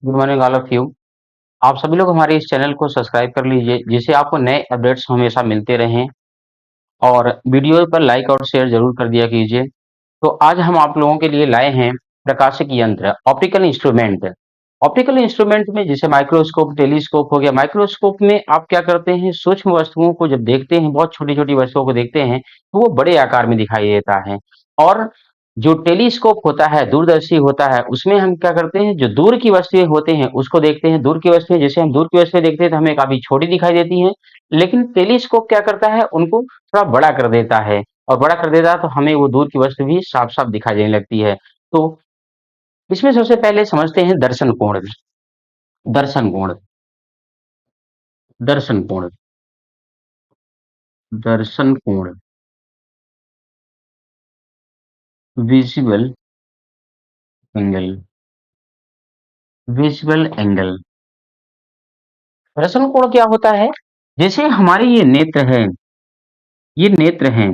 Good morning all of you. आप सभी लोग हमारे इस चैनल को सब्सक्राइब कर लीजिए जिससे आपको नए अपडेट्स हमेशा मिलते रहें और वीडियो पर लाइक और शेयर जरूर कर दिया कीजिए। तो आज हम आप लोगों के लिए लाए हैं प्रकाशिक यंत्र ऑप्टिकल इंस्ट्रूमेंट। ऑप्टिकल इंस्ट्रूमेंट में जैसे माइक्रोस्कोप, टेलीस्कोप हो गया। माइक्रोस्कोप में आप क्या करते हैं, सूक्ष्म वस्तुओं को जब देखते हैं, बहुत छोटी छोटी वस्तुओं को देखते हैं तो वो बड़े आकार में दिखाई देता है। और जो टेलीस्कोप होता है, दूरदर्शी होता है, उसमें हम क्या करते हैं, जो दूर की वस्तुएं होते हैं उसको देखते हैं। दूर की वस्तुएं, जैसे हम दूर की वस्तुएं देखते हैं तो हमें काफी छोटी दिखाई देती हैं, लेकिन टेलीस्कोप क्या करता है, उनको थोड़ा बड़ा कर देता है। और बड़ा कर देता है तो हमें वो दूर की वस्तु भी साफ साफ दिखाई देने लगती है। तो इसमें सबसे पहले समझते हैं दर्शन कोण। दर्शन कोण, दर्शन कोण, दर्शन कोण, विजिबल एंगल, विजिबल एंगल। दर्शन कोण क्या होता है, जैसे हमारे ये नेत्र है, ये नेत्र हैं,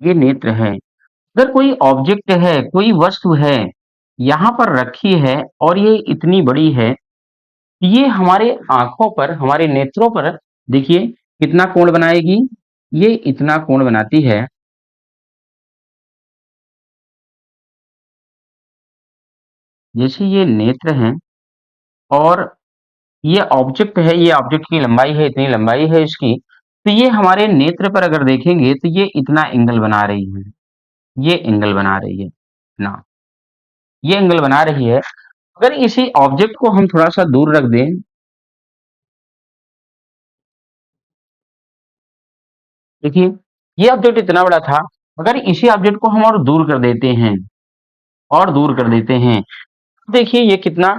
ये नेत्र है। अगर कोई ऑब्जेक्ट है, कोई वस्तु है, यहाँ पर रखी है और ये इतनी बड़ी है, ये हमारे आंखों पर, हमारे नेत्रों पर देखिए कितना कोण बनाएगी। ये इतना कोण बनाती है। जैसे ये नेत्र हैं और ये ऑब्जेक्ट है, ये ऑब्जेक्ट की लंबाई है, इतनी लंबाई है इसकी, तो ये हमारे नेत्र पर अगर देखेंगे तो ये इतना एंगल बना रही है। ये एंगल बना रही है ना, ये एंगल बना रही है। अगर इसी ऑब्जेक्ट को हम थोड़ा सा दूर रख दें, देखिए ये ऑब्जेक्ट इतना बड़ा था, अगर इसी ऑब्जेक्ट को हम और दूर कर देते हैं, और दूर कर देते हैं, देखिए ये कितना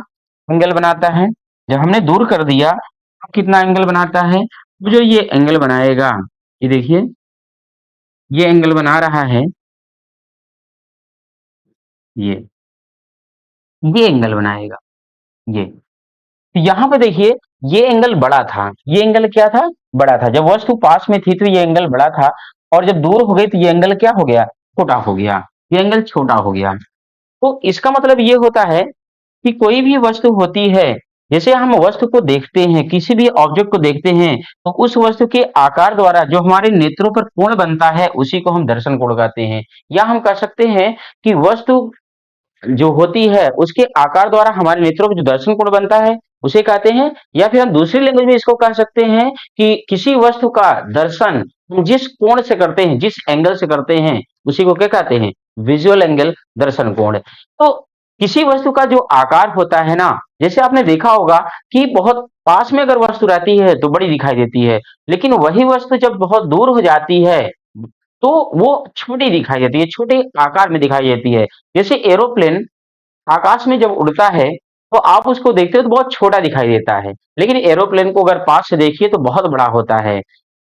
एंगल बनाता है। जब हमने दूर कर दिया तो कितना एंगल बनाता है, तो जो ये एंगल बनाएगा, ये देखिए ये एंगल बना रहा है, ये ये एंगल बनाएगा, ये। तो यहाँ पे देखिए ये एंगल बड़ा था, ये एंगल क्या था, बड़ा था। जब वस्तु पास में थी तो ये एंगल बड़ा था, और जब दूर हो गई तो ये एंगल क्या हो गया, छोटा हो गया। ये एंगल छोटा हो गया। तो इसका मतलब ये होता है कि कोई भी वस्तु होती है, जैसे हम वस्तु को देखते हैं, किसी भी ऑब्जेक्ट को देखते हैं, तो उस वस्तु के आकार द्वारा जो हमारे नेत्रों पर कोण बनता है उसी को हम दर्शन कोण कहते हैं। या हम कह सकते हैं कि वस्तु जो होती है उसके आकार द्वारा हमारे नेत्रों पर जो दर्शन कोण बनता है उसे कहते हैं। या फिर हम दूसरी लैंग्वेज में इसको कह सकते हैं कि किसी वस्तु का दर्शन हम जिस कोण से करते हैं, जिस एंगल से करते हैं, उसी को क्या कहते हैं, विजुअल एंगल, दर्शन कोण। तो किसी वस्तु का जो आकार होता है ना, जैसे आपने देखा होगा कि बहुत पास में अगर वस्तु रहती है तो बड़ी दिखाई देती है, लेकिन वही वस्तु जब बहुत दूर हो जाती है तो वो छोटी दिखाई देती है, छोटे आकार में दिखाई देती है। जैसे एरोप्लेन आकाश में जब उड़ता है तो आप उसको देखते हो तो बहुत छोटा दिखाई देता है, लेकिन एरोप्लेन को अगर पास से देखिए तो बहुत बड़ा होता है।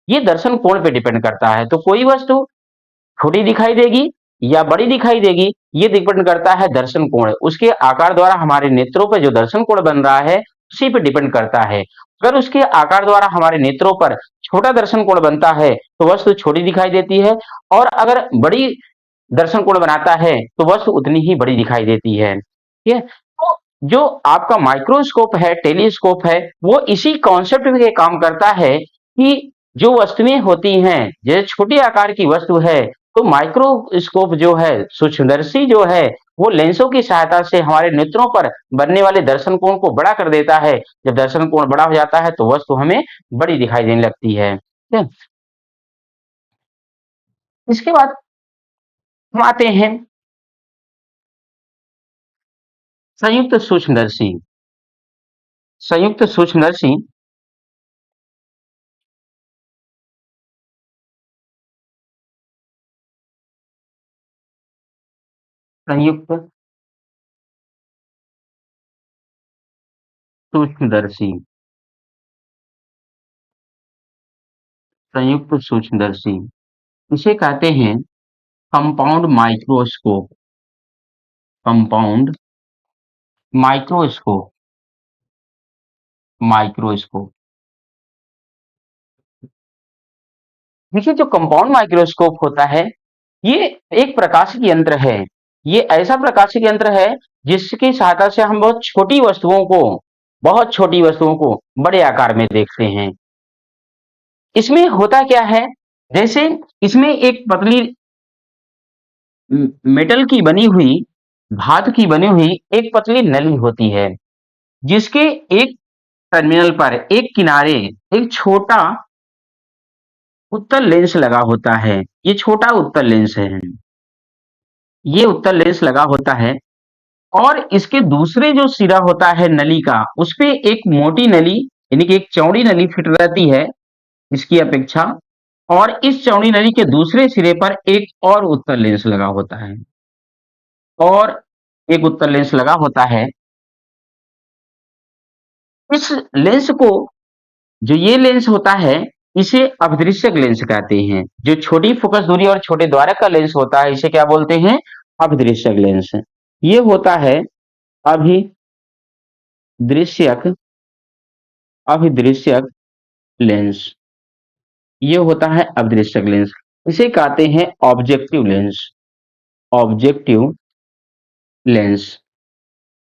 ये दर्शन कोण पे डिपेंड करता है। तो कोई वस्तु छोटी दिखाई देगी या बड़ी दिखाई देगी, ये डिपेंड करता है दर्शन कोण, उसके आकार द्वारा हमारे नेत्रों पर जो दर्शन कोण बन रहा है उसी पे डिपेंड करता है। अगर उसके आकार द्वारा हमारे नेत्रों पर छोटा दर्शन कोण बनता है तो वस्तु छोटी दिखाई देती है, और अगर बड़ी दर्शन कोण बनाता है तो वस्तु उतनी ही बड़ी दिखाई देती है। ठीक है। तो जो आपका माइक्रोस्कोप है, टेलीस्कोप है, वो इसी कॉन्सेप्ट में काम करता है कि जो वस्तुएं होती हैं, जैसे छोटी आकार की वस्तु है, तो माइक्रोस्कोप जो है, सूक्ष्मदर्शी जो है, वो लेंसों की सहायता से हमारे नेत्रों पर बनने वाले दर्शन कोण को बड़ा कर देता है। जब दर्शन कोण बड़ा हो जाता है तो वस्तु हमें बड़ी दिखाई देने लगती है। ठीक है। इसके बाद हम आते हैं संयुक्त सूक्ष्मदर्शी। संयुक्त सूक्ष्मदर्शी, संयुक्त सूक्ष्मदर्शी, संयुक्त सूक्ष्मदर्शी, इसे कहते हैं compound microscope. Compound microscope, microscope. देखिए जो कंपाउंड माइक्रोस्कोप होता है, ये एक प्रकाशिक यंत्र है। ये ऐसा प्रकाशिक यंत्र है जिसकी सहायता से हम बहुत छोटी वस्तुओं को बड़े आकार में देखते हैं। इसमें होता क्या है, जैसे इसमें एक पतली मेटल की बनी हुई, धातु की बनी हुई एक पतली नली होती है, जिसके एक टर्मिनल पर, एक किनारे, एक छोटा उत्तल लेंस लगा होता है। ये छोटा उत्तल लेंस है। ये उत्तल लेंस लगा होता है और इसके दूसरे जो सिरा होता है नली का, उस पे एक मोटी नली यानी कि एक चौड़ी नली फिट रहती है इसकी अपेक्षा, और इस चौड़ी नली के दूसरे सिरे पर एक और उत्तल लेंस लगा होता है, और एक उत्तल लेंस लगा होता है। इस लेंस को, जो ये लेंस होता है, इसे अभिदृश्यक लेंस कहते हैं। जो छोटी फोकस दूरी और छोटे द्वारक का लेंस होता है, इसे क्या बोलते हैं? अभिदृश्यक लेंस। ये होता है अभिदृश्यक अभिदृश्यक लेंस। ये होता है अभिदृश्यक लेंस। इसे कहते हैं objective lens. Objective lens.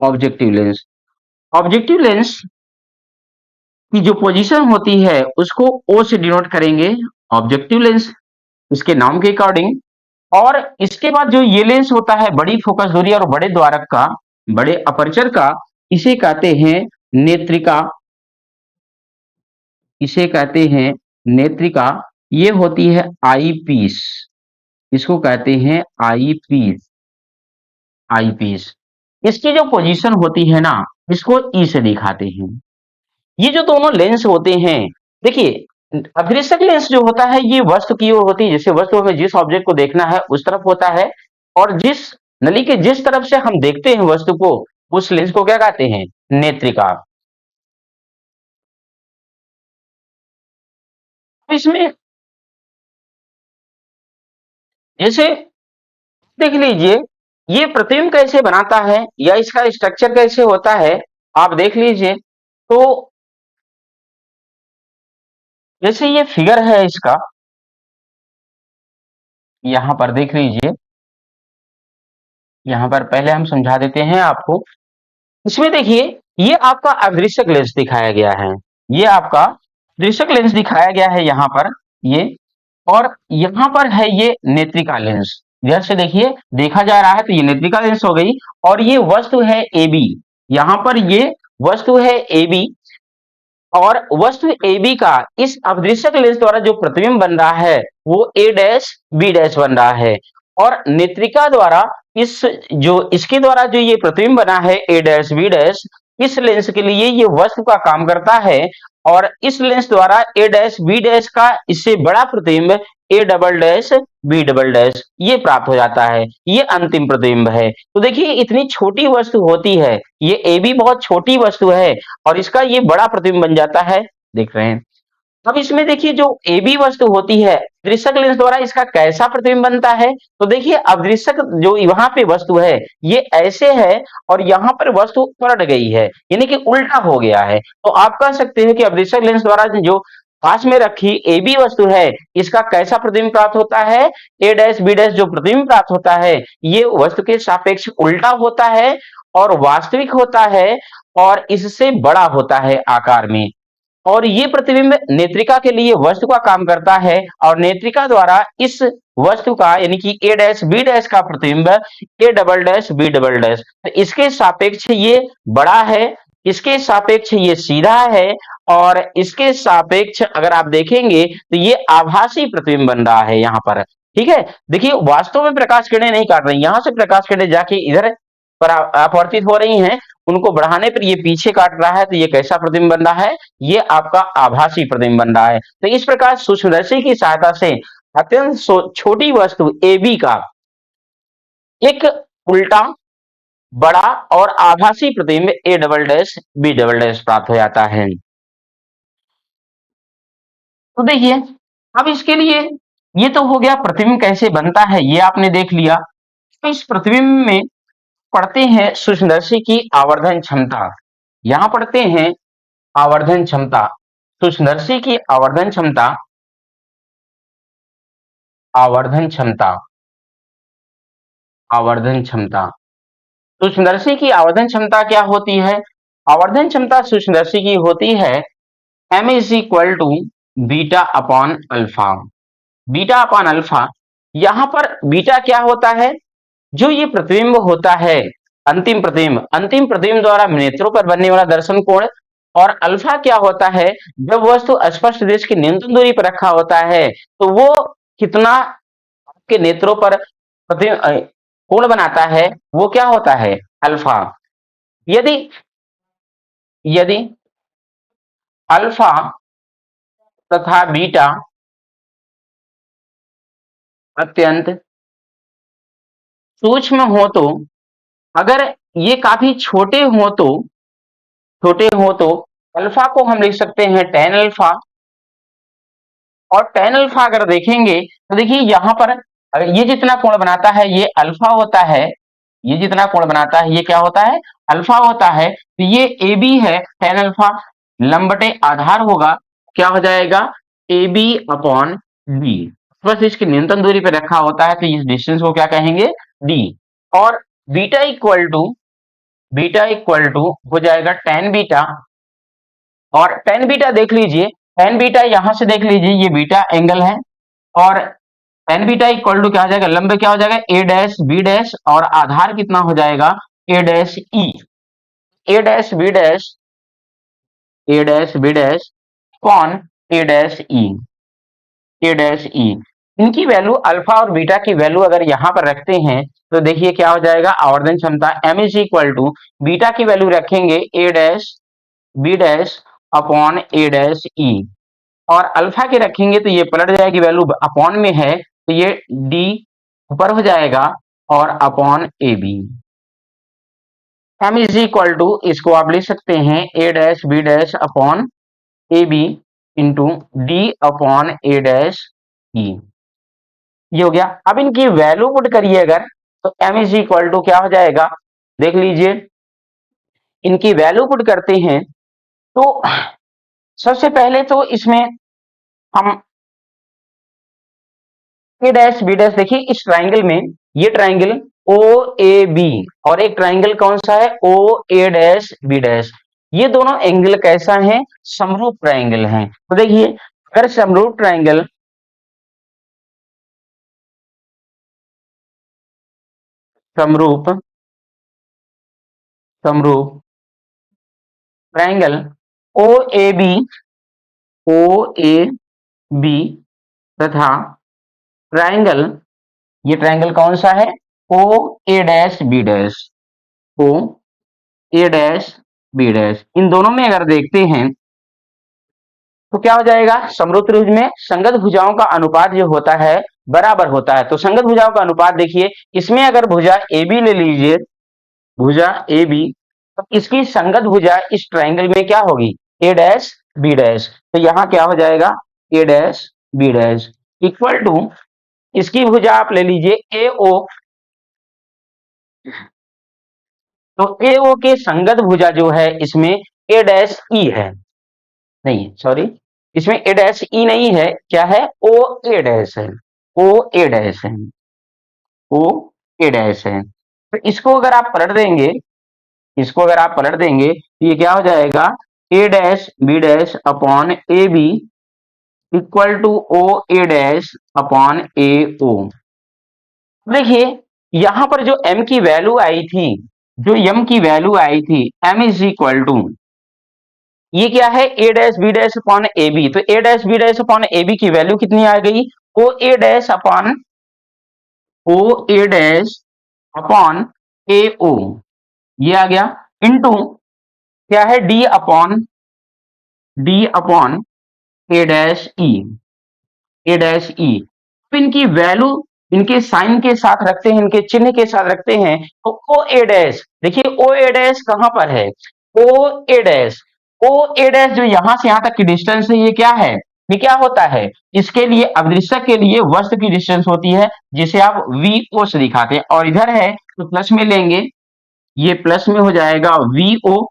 Objective lens. Objective lens की जो पोजीशन होती है उसको ओ से डिनोट करेंगे, ऑब्जेक्टिव लेंस, इसके नाम के अकॉर्डिंग। और इसके बाद जो ये लेंस होता है बड़ी फोकस दूरी और बड़े द्वारक का, बड़े अपर्चर का, इसे कहते हैं नेत्रिका। इसे कहते हैं नेत्रिका। ये होती है आई पीस। इसको कहते हैं आई पीस। आई पीस। इसकी जो पोजीशन होती है ना, इसको ई से दिखाते हैं। ये जो दोनों लेंस होते हैं, देखिए अभिदृश्यक लेंस जो होता है ये वस्तु की ओर होती है, जैसे वस्तु हमें जिस ऑब्जेक्ट को देखना है उस तरफ होता है, और जिस नली के जिस तरफ से हम देखते हैं वस्तु को, उस लेंस को क्या कहते हैं? नेत्रिका। तो इसमें जैसे देख लीजिए, ये प्रतिबिंब कैसे बनाता है या इसका स्ट्रक्चर कैसे होता है, आप देख लीजिए। तो जैसे ये फिगर है इसका, यहां पर देख लीजिए। यहां पर पहले हम समझा देते हैं आपको। इसमें देखिए, ये आपका अदृश्यक लेंस दिखाया गया है। ये आपका दृश्यक लेंस दिखाया गया है यहाँ पर, ये। और यहाँ पर है ये नेत्रिका लेंस। जैसे देखिए, देखा जा रहा है तो ये नेत्रिका लेंस हो गई, और ये वस्तु है ए बी। यहाँ पर ये वस्तु है ए बी, और वस्तु ए बी का इस अदृश्यक लेंस द्वारा जो प्रतिबिंब बन रहा है वो ए डैश बी डैश बन रहा है। और नेत्रिका द्वारा इस जो इसके द्वारा जो ये प्रतिबिंब बना है ए डैश बी डैश, इस लेंस के लिए ये वस्तु का काम करता है, और इस लेंस द्वारा ए डैश बी डैश का इससे बड़ा प्रतिबिंब A double dash B double dash ये प्राप्त हो जाता है। ये अंतिम प्रतिबिंब है। तो देखिए, इतनी छोटी वस्तु होती है, ये ए बी बहुत छोटी वस्तु है, और इसका ये बड़ा प्रतिबिंब बन जाता है, देख रहे हैं। अब इसमें देखिए, जो ए बी वस्तु होती है, दृश्यक लेंस द्वारा इसका कैसा प्रतिबिंब बनता है? तो देखिए, अदृश्यक जो वहां पे वस्तु है ये ऐसे है, और यहाँ पर वस्तु पलट गई है, यानी कि उल्टा हो गया है। तो आप कह सकते हो कि अदृश्यक लेंस द्वारा जो पास में रखी ए बी वस्तु है, इसका कैसा प्रतिबिंब प्राप्त होता है? ए डैश बी डैश जो प्रतिबिंब प्राप्त होता है, ये वस्तु के सापेक्ष उल्टा होता है, और वास्तविक होता है, और इससे बड़ा होता है आकार में। और ये प्रतिबिंब नेत्रिका के लिए वस्तु का काम करता है, और नेत्रिका द्वारा इस वस्तु का यानी कि ए डैश बी डैश का प्रतिबिंब A double dash B double dash, तो इसके सापेक्ष ये बड़ा है, इसके सापेक्ष ये सीधा है, और इसके सापेक्ष अगर आप देखेंगे तो ये आभासी प्रतिबिंब बन रहा है यहाँ पर। ठीक है, देखिए वास्तव में प्रकाश किरणें नहीं काट रही, यहाँ से प्रकाश किरणें जाके इधर पर अपवर्तित हो रही हैं, उनको बढ़ाने पर ये पीछे काट रहा है, तो ये कैसा प्रतिबिंब बन रहा है? ये आपका आभासी प्रतिबिंब बन रहा है। तो इस प्रकार सूक्ष्मदर्शी की सहायता से अत्यंत छोटी वस्तु ए बी का एक उल्टा, बड़ा और आभासी प्रतिबिंब A double dash B double dash प्राप्त हो जाता है। तो देखिए, अब इसके लिए ये तो हो गया प्रतिबिंब कैसे बनता है, ये आपने देख लिया। तो इस प्रतिबिंब में पढ़ते हैं सूक्ष्मदर्शी की आवर्धन क्षमता। यहां पढ़ते हैं आवर्धन क्षमता, सूक्ष्मदर्शी की आवर्धन क्षमता। आवर्धन क्षमता आवर्धन क्षमता। सूक्ष्मदर्शी की आवर्धन क्षमता क्या होती है? आवर्धन क्षमता सूक्ष्मदर्शी की होती है m is equal to beta upon alpha. Beta upon alpha, यहां पर बीटा क्या होता है? जो ये प्रतिबिंब होता है, अंतिम प्रतिबिंब द्वारा नेत्रों पर बनने वाला दर्शन कोण। और अल्फा क्या होता है? जब वस्तु स्पष्ट दृश्य की न्यूनतम दूरी पर रखा होता है तो वो कितना आपके नेत्रों पर कोण बनाता है, वो क्या होता है? अल्फा। यदि यदि अल्फा तथा बीटा अत्यंत सूक्ष्म हो तो, अगर ये काफी छोटे हो तो अल्फा को हम लिख सकते हैं टेन अल्फा। और टेन अल्फा अगर देखेंगे तो देखिए यहां पर अगर ये जितना कोण बनाता है ये अल्फा होता है, ये जितना कोण बनाता है ये क्या होता है? अल्फा होता है। तो ये ए बी है, टेन अल्फा लंब बटे आधार होगा, क्या हो जाएगा? A B upon D. बस इसकी न्यूनतम दूरी पे रखा होता है तो इस डिस्टेंस को क्या कहेंगे? डी। और बीटा इक्वल टू हो जाएगा टेन बीटा। और टेन बीटा देख लीजिए, टेन बीटा यहां से देख लीजिए ये बीटा एंगल है। और टेन बीटा इक्वल टू क्या हो जाएगा? लंब क्या हो जाएगा? ए डैश बी डैश, और आधार कितना हो जाएगा? A dash E. A dash B dash, A dash B dash कौन? ए डैश ई, ए डैश ई। इनकी वैल्यू अल्फा और बीटा की वैल्यू अगर यहां पर रखते हैं तो देखिए क्या हो जाएगा? आवर्धन क्षमता m is equal to beta की वैल्यू रखेंगे A dash B dash upon A dash E. और अल्फा के रखेंगे तो ये पलट जाएगी, वैल्यू अपॉन में है तो ये डी ऊपर हो जाएगा और upon A B. M is equal to, इसको आप लिख सकते हैं A dash B dash upon A B into D upon A dash E. ये हो गया। अब इनकी वैल्यू पुट करिए अगर, तो एम इज इक्वल टू क्या हो जाएगा? देख लीजिए, इनकी वैल्यू पुट करते हैं तो सबसे पहले तो इसमें हम ए डैश बी डैश, देखिए इस ट्राइंगल में ये ट्राइंगल ओ ए बी और एक ट्राइंगल कौन सा है? O A dash B dash. ये दोनों एंगल कैसा है? समरूप ट्राइंगल हैं। तो देखिए अगर समरूप ट्राइंगल, समरूप समरूप triangle O A B, O A B तथा ट्राइंगल, ये ट्राइंगल कौन सा है? O A dash B dash, O A dash B dash. इन दोनों में अगर देखते हैं तो क्या हो जाएगा? समरूप त्रिभुज में संगत भुजाओं का अनुपात जो होता है बराबर होता है। तो संगत भुजाओं का अनुपात देखिए, इसमें अगर भुजा ए बी ले लीजिए, भुजा ए बी, तो इसकी संगत भुजा इस ट्राइंगल में क्या होगी? A dash B dash. तो यहाँ क्या हो जाएगा? A dash B dash equal to, इसकी भुजा आप ले लीजिए ए ओ, तो ए ओ के संगत भुजा जो है इसमें ए डैश ई है, नहीं सॉरी, इसमें ए डैश ई नहीं है, क्या है? ओ ए डैश है, ओ ए डैश है, ओ ए डैश है। तो इसको अगर आप पलट देंगे, इसको अगर आप पलट देंगे तो ये क्या हो जाएगा? A dash B dash upon A B equal to O A dash upon A O. देखिए यहां पर जो m की वैल्यू आई थी, जो m की वैल्यू आई थी, m इज इक्वल टू, ये क्या है? A dash B dash upon A B. तो A dash B dash upon A B की वैल्यू कितनी आ गई? O A dash upon O A dash upon A O, ये आ गया, इनटू क्या है? D upon A dash E, A dash E. तो इनकी वैल्यू इनके साइन के साथ रखते हैं, इनके चिन्ह के साथ रखते हैं तो ओ ए डैश, देखिए ओ ए डैश कहां पर है? O A dash, O A dash जो यहां से यहां तक की डिस्टेंस है, ये क्या है? ये क्या होता है? इसके लिए अवदृश्यक के लिए वस्तु की डिस्टेंस होती है जिसे आप वी ओ से दिखाते हैं। और इधर है तो प्लस में लेंगे, ये प्लस में हो जाएगा वी ओ।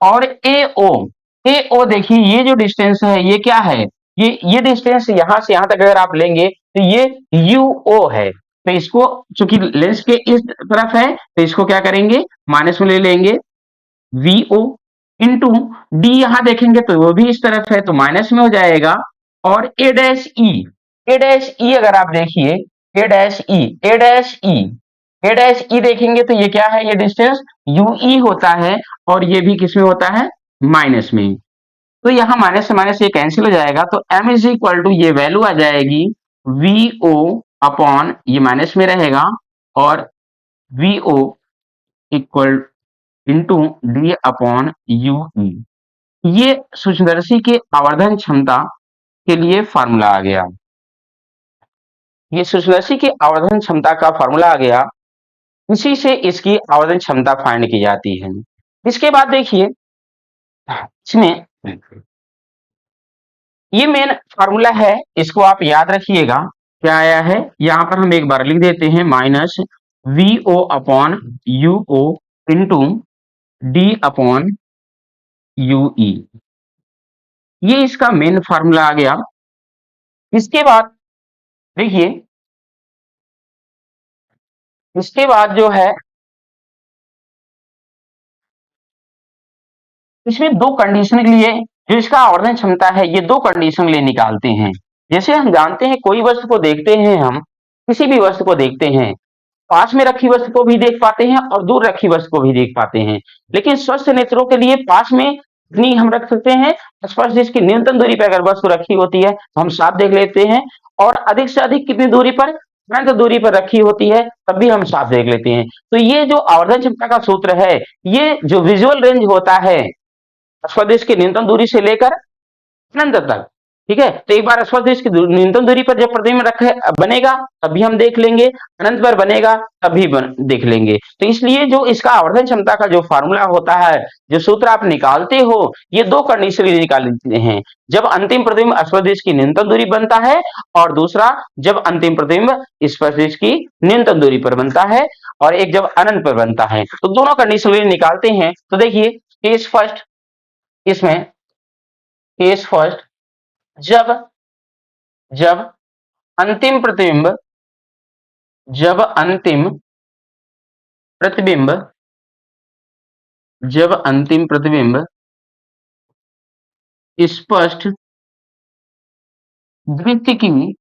और ए ओ, ए ओ देखिए ये जो डिस्टेंस है ये क्या है? ये डिस्टेंस यहां से यहां तक अगर आप लेंगे तो ये यू ओ है। तो इसको चूंकि लेंस के इस तरफ है तो इसको क्या करेंगे, माइनस में ले लेंगे, VO इंटू डी, यहां देखेंगे तो वो भी इस तरफ है तो माइनस में हो जाएगा, और ए डैश ई, ए डैश ई अगर आप देखिए, ए dash E, A dash E, A dash ई देखेंगे तो ये क्या है, ये डिस्टेंस यूई होता है, और ये भी किसमें होता है, माइनस में। तो यहाँ माइनस से माइनस ये कैंसिल हो जाएगा, तो m इज इक्वल टू ये वैल्यू आ जाएगी VO अपॉन, ये माइनस में रहेगा, और VO equal into D upon u e. ये सूक्ष्मदर्शी के आवर्धन क्षमता के लिए फार्मूला आ गया, ये सूक्ष्मदर्शी की आवर्धन क्षमता का फार्मूला आ गया, इसी से इसकी आवर्धन क्षमता फाइंड की जाती है। इसके बाद देखिए इसमें ये मेन फार्मूला है, इसको आप याद रखिएगा क्या आया है, यहां पर हम एक बार लिख देते हैं, minus VO upon UO into D upon u e, ये इसका मेन फार्मूला आ गया। इसके बाद देखिए, इसके बाद जो है इसमें दो कंडीशन के लिए जो इसका आवर्धन क्षमता है, ये दो कंडीशन के लिए निकालते हैं। जैसे हम जानते हैं कोई वस्तु को देखते हैं, हम किसी भी वस्तु को देखते हैं, पास में रखी वस्तु को भी देख पाते हैं और दूर रखी वस्तु को भी देख पाते हैं, लेकिन स्वस्थ नेत्रों के लिए पास में इतनी हम रख सकते हैं, स्पर्श जिसकी न्यूनतम दूरी पर अगर वस्तु रखी होती है तो हम साफ देख लेते हैं, और अधिक से अधिक कितनी दूरी पर, अनंत दूरी पर रखी होती है तब भी हम साफ देख लेते हैं। तो ये जो आवर्धन क्षमता का सूत्र है, ये जो विजुअल रेंज होता है स्वदेश की न्यूनतम दूरी से लेकर अनंत तक, ठीक है, तो एक बार स्वदेश की न्यूनतम दूरी पर जब प्रतिबिंब रखे बनेगा तब भी हम देख लेंगे, अनंत पर बनेगा तब भी देख लेंगे। तो इसलिए जो इसका आवर्धन क्षमता का जो फार्मूला होता है, जो सूत्र आप निकालते हो, ये दो कंडीशन निकालते हैं, जब अंतिम प्रतिबिंब स्वदेश की न्यूनतम दूरी बनता है, और दूसरा जब अंतिम प्रतिबिंब स्वदेश की न्यूनतम दूरी पर बनता है, और एक जब अनंत पर बनता है, तो दोनों कंडीशन निकालते हैं। तो देखिए केस फर्स्ट, इसमें केस फर्स्ट, जब जब अंतिम प्रतिबिंब, जब अंतिम प्रतिबिंब, जब अंतिम प्रतिबिंब स्पष्ट दृश्य की,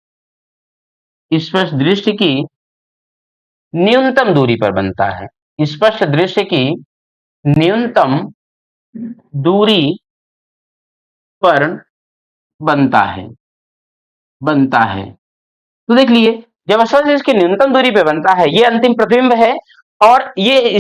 स्पष्ट दृश्य की न्यूनतम दूरी पर बनता है, स्पष्ट दृश्य की न्यूनतम दूरी पर बनता है, बनता है। तो देख लिए जब स्पर्श इसकी न्यूनतम दूरी पे बनता है, ये अंतिम प्रतिबिंब है, और ये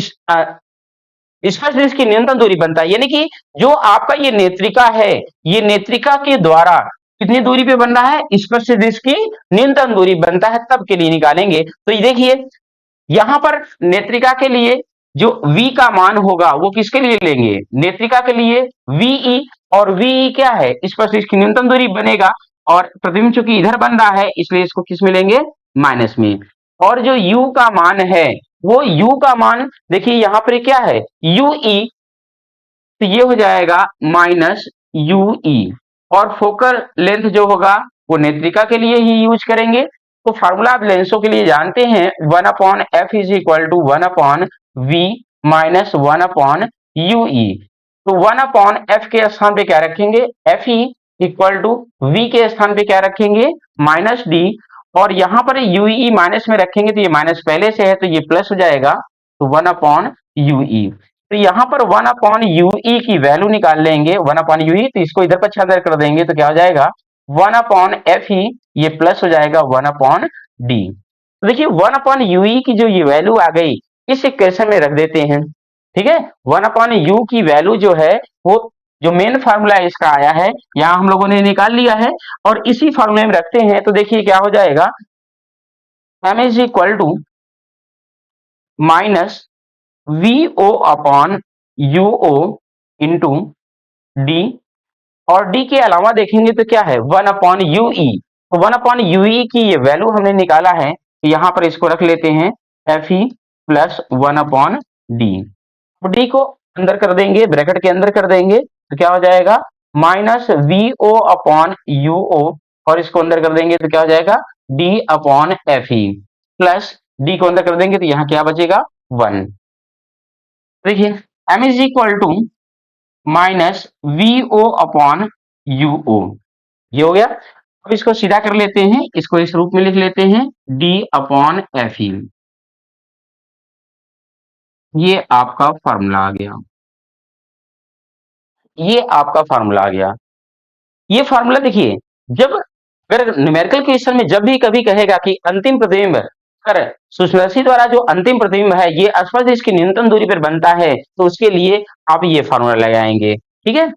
स्पर्श इसकी न्यूनतम दूरी बनता है, यानी कि जो आपका ये नेत्रिका है, ये नेत्रिका के द्वारा कितनी दूरी पे बन रहा है, स्पर्श इसकी न्यूनतम दूरी बनता है, तब के लिए निकालेंगे। तो ये देखिए यहां पर नेत्रिका के लिए जो V का मान होगा वो किसके लिए लेंगे, नेत्रिका के लिए VE, और VE क्या है, स्पर्श इसकी न्यूनतम दूरी बनेगा, और प्रतिबिंब चूंकि इधर बन रहा है इसलिए इसको किस में लेंगे, माइनस में। और जो U का मान है, वो U का मान देखिए यहां पर क्या है, UE, तो ये हो जाएगा माइनस UE, और फोकल लेंथ जो होगा वो नेत्रिका के लिए ही यूज करेंगे। तो फार्मूला आप लेंसों के लिए जानते हैं, 1/f is equal to 1/v minus 1/UE। तो 1/f के स्थान पे क्या रखेंगे, fe इक्वल टू v के स्थान पे क्या रखेंगे, माइनस d, और यहां पर UE माइनस में रखेंगे तो ये माइनस पहले से है तो ये प्लस हो जाएगा, तो 1/UE। तो यहां पर 1/UE की वैल्यू निकाल लेंगे, 1/UE, तो इसको इधर पर छात्र कर देंगे तो क्या हो जाएगा, 1/fe, ये प्लस हो जाएगा 1/d। तो देखिए 1/UE की जो ये वैल्यू आ गई, इस इक्वेशन में रख देते हैं, ठीक है। 1/u की वैल्यू जो है वो जो मेन फार्मूला इसका आया है, यहां हम लोगों ने निकाल लिया है, और इसी फार्मूले में रखते हैं तो देखिए क्या हो जाएगा, m is equal to minus VO upon UO into D, और डी के अलावा देखेंगे तो क्या है, 1/UE। तो 1/UE की ये वैल्यू हमने निकाला है, तो यहां पर इसको रख लेते हैं FE प्लस 1/D। तो डी को अंदर कर देंगे, ब्रैकेट के अंदर कर देंगे तो क्या हो जाएगा, माइनस VO अपॉन UO, और इसको अंदर कर देंगे तो क्या हो जाएगा, D upon FE। Plus D को अंदर कर देंगे तो यहाँ क्या बचेगा 1। देखिए m is equal to minus V O upon U O, ये हो गया। अब इसको सीधा कर लेते हैं, इसको इस रूप में लिख लेते हैं डी अपॉन एफ ई, ये आपका फार्मूला आ गया, ये आपका फार्मूला आ गया। ये फार्मूला देखिए, जब अगर न्यूमेरिकल क्वेश्चन में जब भी कभी कहेगा कि अंतिम प्रतिबिंब कर सूक्ष्मदर्शी द्वारा जो अंतिम प्रतिबिंब है ये स्पर्श इसकी न्यूनतम दूरी पर बनता है, तो उसके लिए आप ये फार्मूला लगाएंगे, ठीक है।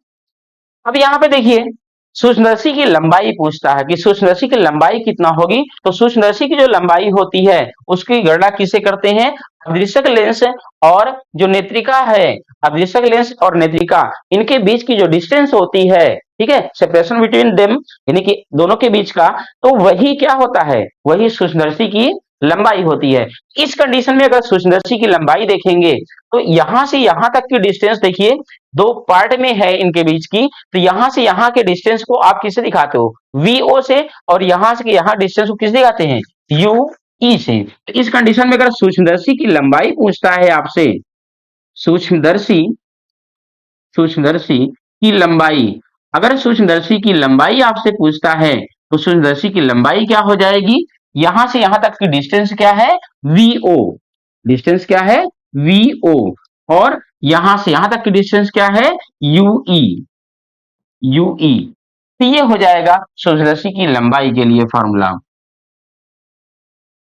अब यहाँ पे देखिए सूक्ष्मदर्शी की लंबाई पूछता है कि सूक्ष्मदर्शी की लंबाई कितना होगी, तो सूक्ष्मदर्शी की जो लंबाई होती है उसकी गणना किसे करते हैं, अदृश्यक लेंस और जो नेत्रिका है, अदृश्यक लेंस और नेत्रिका इनके बीच की जो डिस्टेंस होती है, ठीक है, सेपरेशन बिटवीन देम यानी कि दोनों के बीच का, तो वही क्या होता है, वही सूक्ष्मदर्शी की लंबाई होती है। इस कंडीशन में अगर सूक्ष्मदर्शी की लंबाई देखेंगे तो यहां से यहां तक की डिस्टेंस देखिए दो पार्ट में है इनके बीच की, तो यहां से यहां के डिस्टेंस को आप किससे दिखाते हो, वीओ से, और यहां से यहां डिस्टेंस को किस दिखाते हैं, यू ई से। तो इस कंडीशन में अगर सूक्ष्मदर्शी की लंबाई पूछता है आपसे, सूक्ष्मदर्शी सूक्ष्मदर्शी की लंबाई, अगर सूक्ष्मदर्शी की लंबाई आपसे पूछता है तो सूक्ष्मदर्शी की लंबाई क्या हो जाएगी, यहां से यहां तक की डिस्टेंस क्या है, वीओ, डिस्टेंस क्या है, वीओ, और यहां से यहां तक की डिस्टेंस क्या है, यूई, यूई। तो ये हो जाएगा सूक्ष्मदर्शी की लंबाई के लिए फॉर्मूला,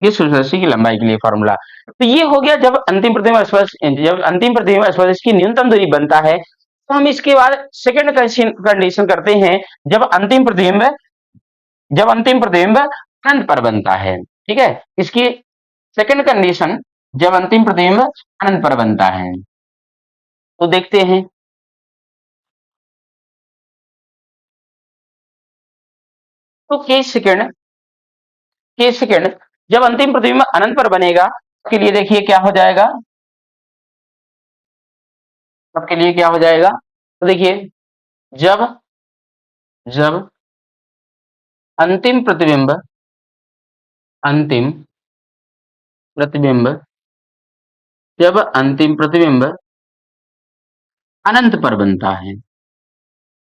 ये सूक्ष्मदर्शी की लंबाई के लिए फॉर्मूला। तो ये हो गया जब अंतिम प्रतिबिंब स्पर्श, जब अंतिम प्रतिबिंब स्पर्श की न्यूनतम दूरी बनता है, तो हम इसके बाद सेकंड कंडीशन करते हैं, जब अंतिम प्रतिबिंब, जब अंतिम प्रतिबिंब अनंत पर बनता है, ठीक है। इसकी सेकंड कंडीशन, जब अंतिम प्रतिबिंब अनंत पर बनता है, तो देखते हैं। तो केस सेकंड जब अंतिम प्रतिबिंब अनंत पर बनेगा, उसके लिए देखिए क्या हो जाएगा, सबके लिए क्या हो जाएगा, तो देखिए जब जब अंतिम प्रतिबिंब, अंतिम प्रतिबिंब, जब अंतिम प्रतिबिंब अनंत पर बनता है,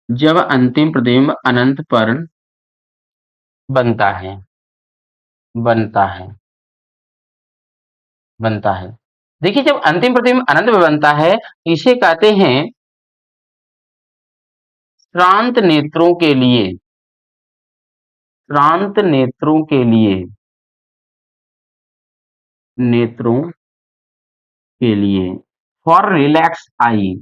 जब अंतिम प्रतिबिंब अनंत पर बनता है, बनता है, बनता है। देखिए जब अंतिम प्रतिबिंब अनंत पर बनता है, इसे कहते हैं श्रांत नेत्रों के लिए, श्रांत नेत्रों के लिए, नेत्रों के लिए, फॉर रिलैक्स आई।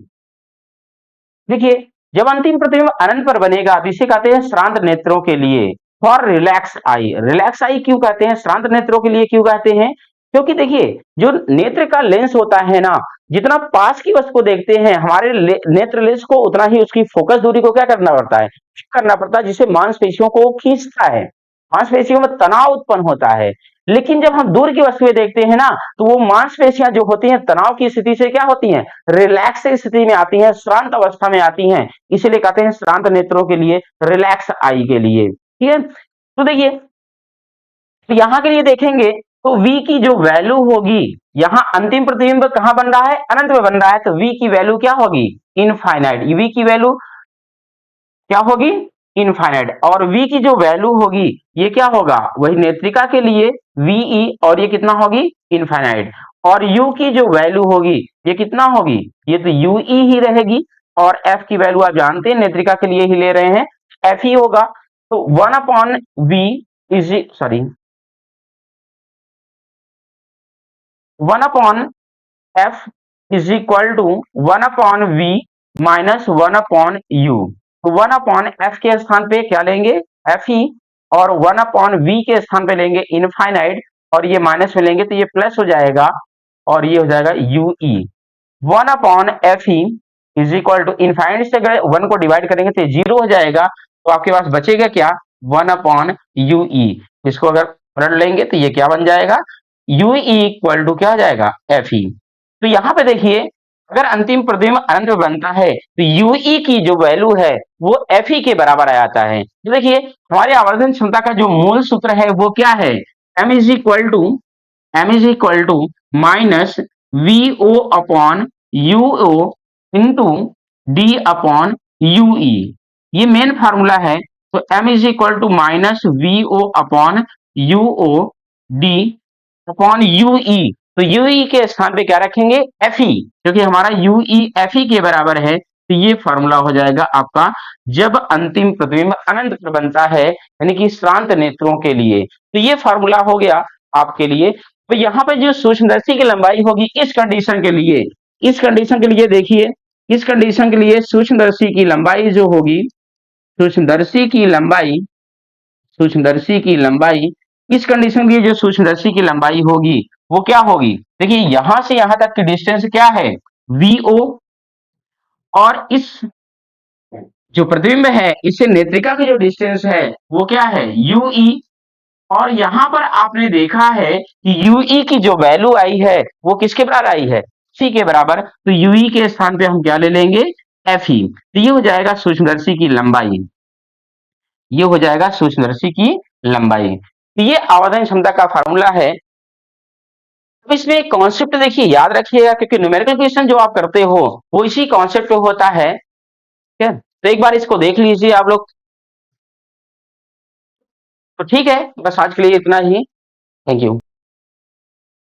देखिए जब अंतिम प्रतिबिंब अनंत पर बनेगा तो इसे कहते हैं श्रांत नेत्रों के लिए, for relax I. Relax I क्यों कहते हैं, श्रांत नेत्रों के लिए क्यों कहते हैं, क्योंकि देखिए जो नेत्र का लेंस होता है ना, जितना पास की वस्तु को देखते हैं हमारे नेत्र लेंस को, उतना ही उसकी फोकस दूरी को क्या करना पड़ता है, करना पड़ता है, जिससे मांसपेशियों को खींचता है, मांसपेशियों में तनाव उत्पन्न होता है। लेकिन जब हम दूर की वस्तुएं देखते हैं ना, तो वो मांसपेशियां जो होती हैं तनाव की स्थिति से क्या होती हैं, रिलैक्स स्थिति में आती हैं, श्रांत अवस्था में आती हैं, इसीलिए कहते हैं श्रांत नेत्रों के लिए, रिलैक्स आई के लिए, ठीक है। तो देखिए तो यहां के लिए देखेंगे तो v की जो वैल्यू होगी, यहां अंतिम प्रतिबिंब कहां बन रहा है, अनंत में बन रहा है, तो v की वैल्यू क्या होगी, इनफाइनाइट। v की वैल्यू क्या होगी, इनफाइनाइट। और v की जो वैल्यू होगी ये क्या होगा, वही नेत्रिका के लिए ve, और ये कितना होगी, इनफाइनाइट। और u की जो वैल्यू होगी ये कितना होगी, ये तो ue ही रहेगी, और f की वैल्यू आप जानते हैं नेत्रिका के लिए ही ले रहे हैं, f ही होगा। तो 1 upon v is, sorry 1 upon f is equal to 1 upon v minus 1 upon u। तो 1 अपॉन f के स्थान पे क्या लेंगे, f ही, और 1 अपॉन v के स्थान पे लेंगे इनफाइनाइट, और ये माइनस में लेंगे तो ये प्लस हो जाएगा, और ये हो जाएगा ue। 1 upon F E is equal to, infinite से अगर 1 को डिवाइड करेंगे तो 0 हो जाएगा, तो आपके पास बचेगा क्या, 1 अपॉन यू ई। इसको अगर पलट लेंगे तो ये क्या बन जाएगा, यू इक्वल टू क्या हो जाएगा, एफ ई। तो यहां पे देखिए अगर अंतिम प्रतिबिंब अनंत में बनता है तो यू ई की जो वैल्यू है वो एफ ई के बराबर आ जाता है। तो देखिए हमारे आवर्धन क्षमता का जो मूल सूत्र है वो क्या है, M is equal to m is equal to minus V O upon U O into D upon U E, ये मेन फार्मूला है। तो m is equal to minus V O upon U O D upon U E, तो U ई के स्थान पे क्या रखेंगे, F E, क्योंकि हमारा यू ई एफ ई के बराबर है। तो ये फॉर्मूला हो जाएगा आपका जब अंतिम प्रतिबिंब अनंत पर बनता है, यानी कि श्रांत नेत्रों के लिए। तो ये फॉर्मूला हो गया आपके लिए। तो यहाँ पे जो सूक्ष्मदर्शी की लंबाई होगी इस कंडीशन के लिए, इस कंडीशन के लिए देखिए, इस कंडीशन के लिए सूक्ष्मदर्शी की लंबाई जो होगी, सूक्ष्मदर्शी की लंबाई, सूक्ष्मदर्शी की लंबाई, इस कंडीशन की जो सूक्ष्मदर्शी की लंबाई होगी वो क्या होगी, देखिए यहां से यहां तक की डिस्टेंस क्या है, वीओ, और इस जो प्रतिबिंब है इससे नेत्रिका की जो डिस्टेंस है वो क्या है, यूई। और यहां पर आपने देखा है कि यूई की जो वैल्यू आई है वो किसके बराबर आई है, सी के बराबर। तो यूई के स्थान पे हम क्या ले लेंगे, एफ ई। तो ये हो जाएगा सूक्ष्मदर्शी की लंबाई, ये हो जाएगा सूक्ष्मदर्शी की लंबाई। तो ये आवर्धन क्षमता का फार्मूला है। अब इसमें एक कॉन्सेप्ट देखिए याद रखिएगा, क्योंकि न्यूमेरिकल क्वेश्चन जो आप करते हो वो इसी कॉन्सेप्ट पे होता है, ठीक है। तो एक बार इसको देख लीजिए आप लोग। तो ठीक है, बस आज के लिए इतना ही। Thank you.